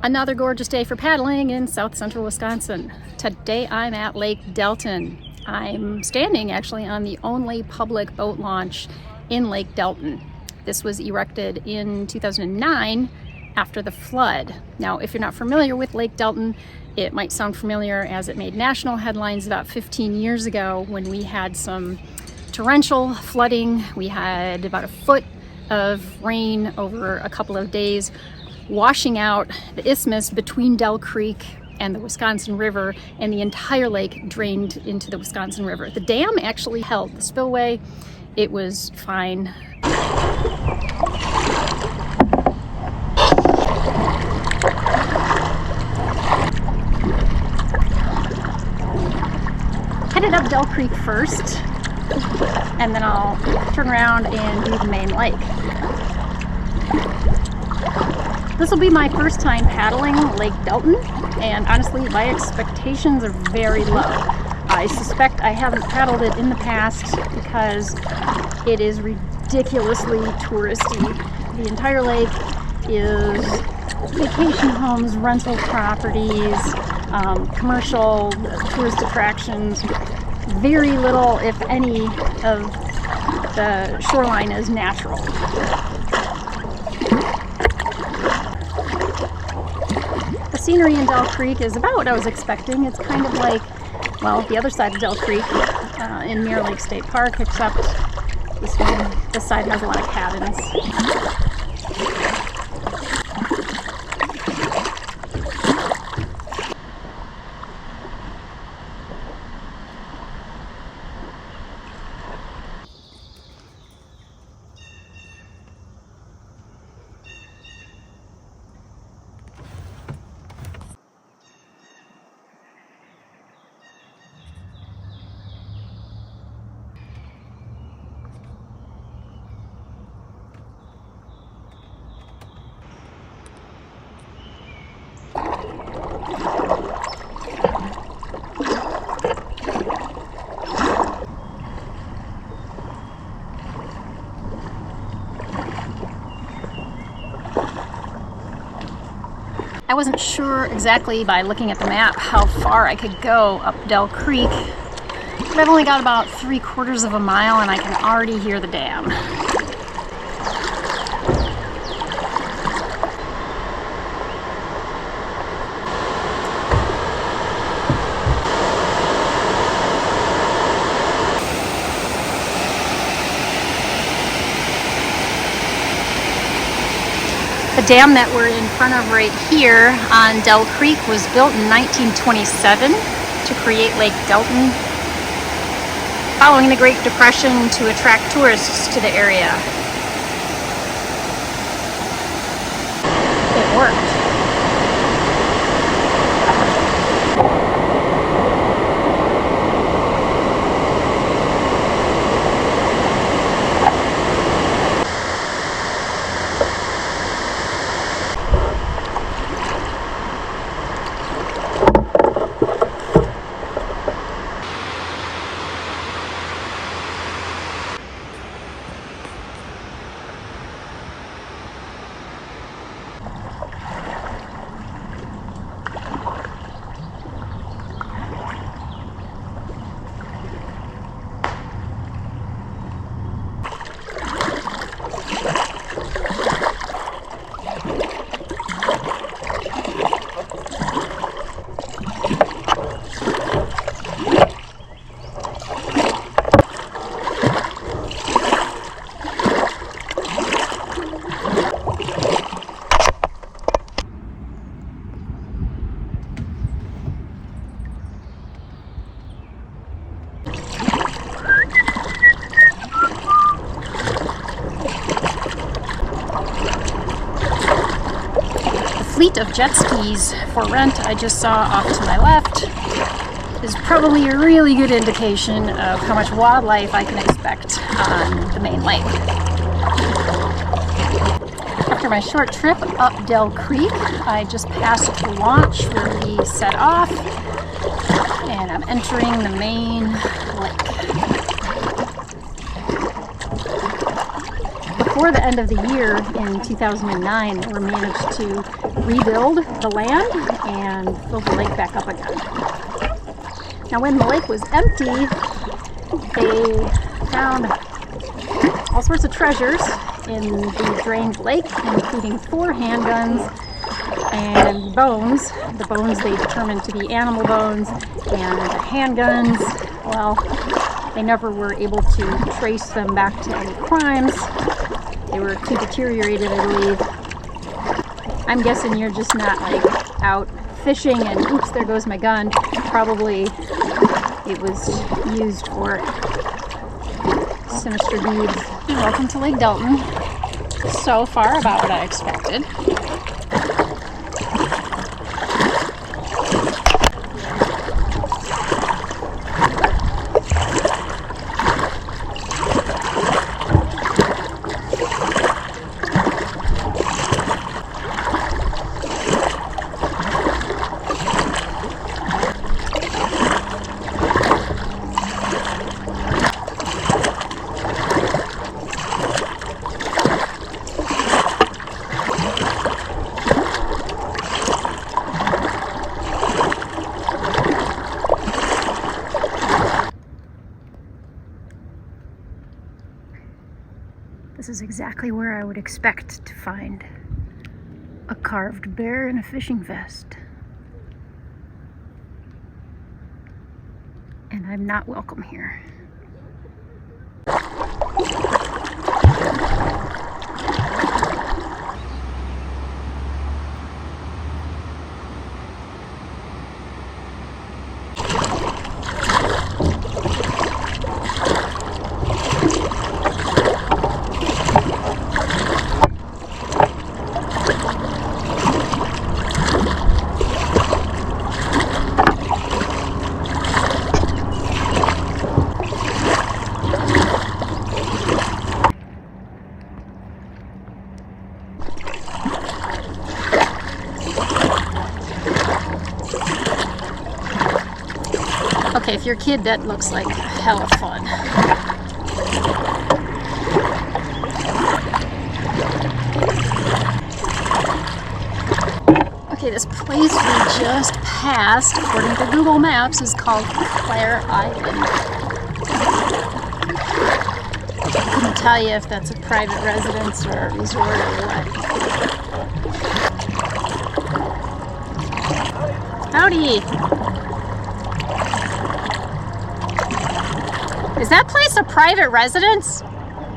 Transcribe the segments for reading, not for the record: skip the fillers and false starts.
Another gorgeous day for paddling in south central Wisconsin. Today I'm at Lake Delton. I'm standing actually on the only public boat launch in Lake Delton. This was erected in 2009 after the flood. Now, if you're not familiar with Lake Delton, it might sound familiar as it made national headlines about 15 years ago when we had some torrential flooding. We had about a foot of rain over a couple of days, washing out the isthmus between Dell Creek and the Wisconsin River, and the entire lake drained into the Wisconsin River. The dam actually held the spillway. It was fine. Headed up Dell Creek first, and then I'll turn around and do the main lake. This will be my first time paddling Lake Delton, and honestly, my expectations are very low. I suspect I haven't paddled it in the past because it is ridiculously touristy. The entire lake is vacation homes, rental properties, commercial tourist attractions. Very little, if any, of the shoreline is natural. The scenery in Dell Creek is about what I was expecting. It's kind of like, well, the other side of Dell Creek in Mirror Lake State Park, except this side has a lot of cabins. I wasn't sure exactly by looking at the map how far I could go up Dell Creek, but I've only got about 3/4 of a mile and I can already hear the dam. The dam that we're in front of right here on Dell Creek was built in 1927 to create Lake Delton, following the Great Depression to attract tourists to the area. It worked. Fleet of jet skis for rent I just saw off to my left is probably a really good indication of how much wildlife I can expect on the main lake. After my short trip up Dell Creek, I just passed the launch where we set off, and I'm entering the main lake. Before the end of the year in 2009, we managed to rebuild the land and fill the lake back up again. Now when the lake was empty, they found all sorts of treasures in the drained lake, including 4 handguns and bones. The bones they determined to be animal bones, and the handguns, well, they never were able to trace them back to any crimes. They were too deteriorated, I believe. I'm guessing you're just not like out fishing and oops, there goes my gun. Probably it was used for sinister deeds. Welcome to Lake Delton. So far about what I expected. This is exactly where I would expect to find a carved bear in a fishing vest. And I'm not welcome here. Okay, if you're a kid, that looks like hell of fun. Okay, this place we just passed, according to Google Maps, is called Clare Island. I couldn't tell you if that's a private residence or a resort or what. Howdy! Is that place a private residence?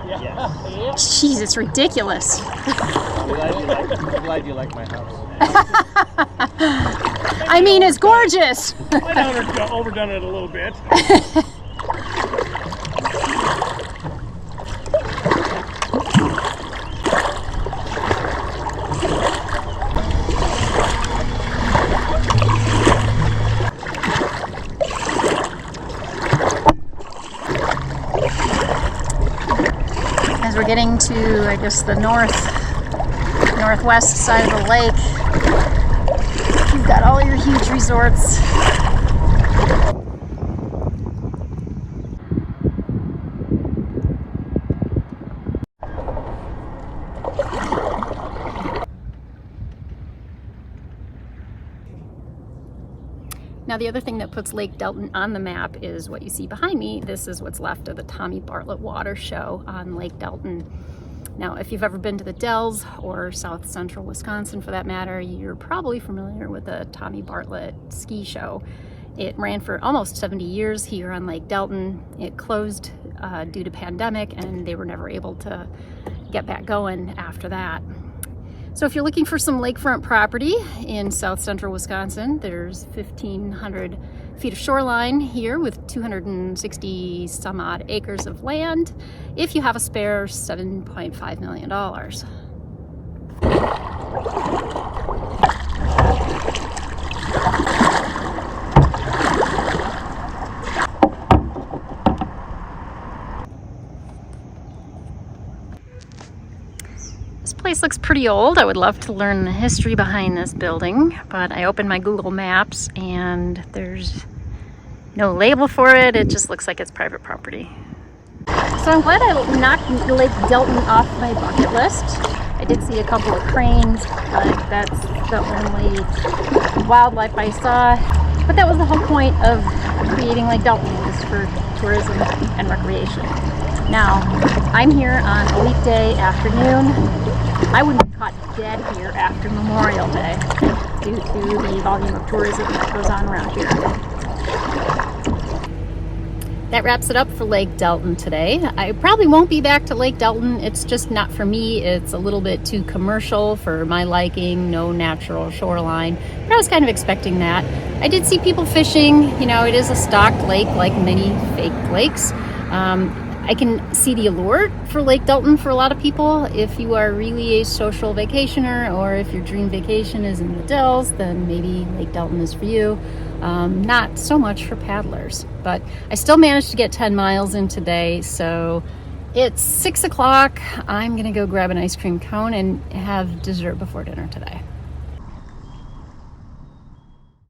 Yeah. Jeez, it's ridiculous. I'm glad you like my house. I mean, it's gorgeous. My daughter overdone it a little bit. As we're getting to, I guess, the northwest side of the lake, you've got all your huge resorts. Now the other thing that puts Lake Delton on the map is what you see behind me. This is what's left of the Bartlett Water Show on Lake Delton. Now if you've ever been to the Dells or south central Wisconsin for that matter, you're probably familiar with the Bartlett ski show. It ran for almost 70 years here on Lake Delton. It closed due to pandemic and they were never able to get back going after that. So if you're looking for some lakefront property in south central Wisconsin, there's 1,500 feet of shoreline here with 260 some odd acres of land. If you have a spare $7.5 million. This place looks pretty old. I would love to learn the history behind this building, but I opened my Google Maps and there's no label for it. It just looks like it's private property. So I'm glad I knocked Lake Delton off my bucket list. I did see a couple of cranes, but that's the only wildlife I saw. But that was the whole point of creating Lake Delton, was for tourism and recreation. Now, I'm here on a weekday afternoon. I wouldn't be caught dead here after Memorial Day due to the volume of tourism that goes on around here. That wraps it up for Lake Delton today. I probably won't be back to Lake Delton. It's just not for me. It's a little bit too commercial for my liking, no natural shoreline. But I was kind of expecting that. I did see people fishing. You know, it is a stocked lake like many fake lakes. I can see the allure for Lake Delton for a lot of people. If you are really a social vacationer, or if your dream vacation is in the Dells, then maybe Lake Delton is for you. Not so much for paddlers, but I still managed to get 10 miles in today. So it's 6 o'clock. I'm gonna go grab an ice cream cone and have dessert before dinner today.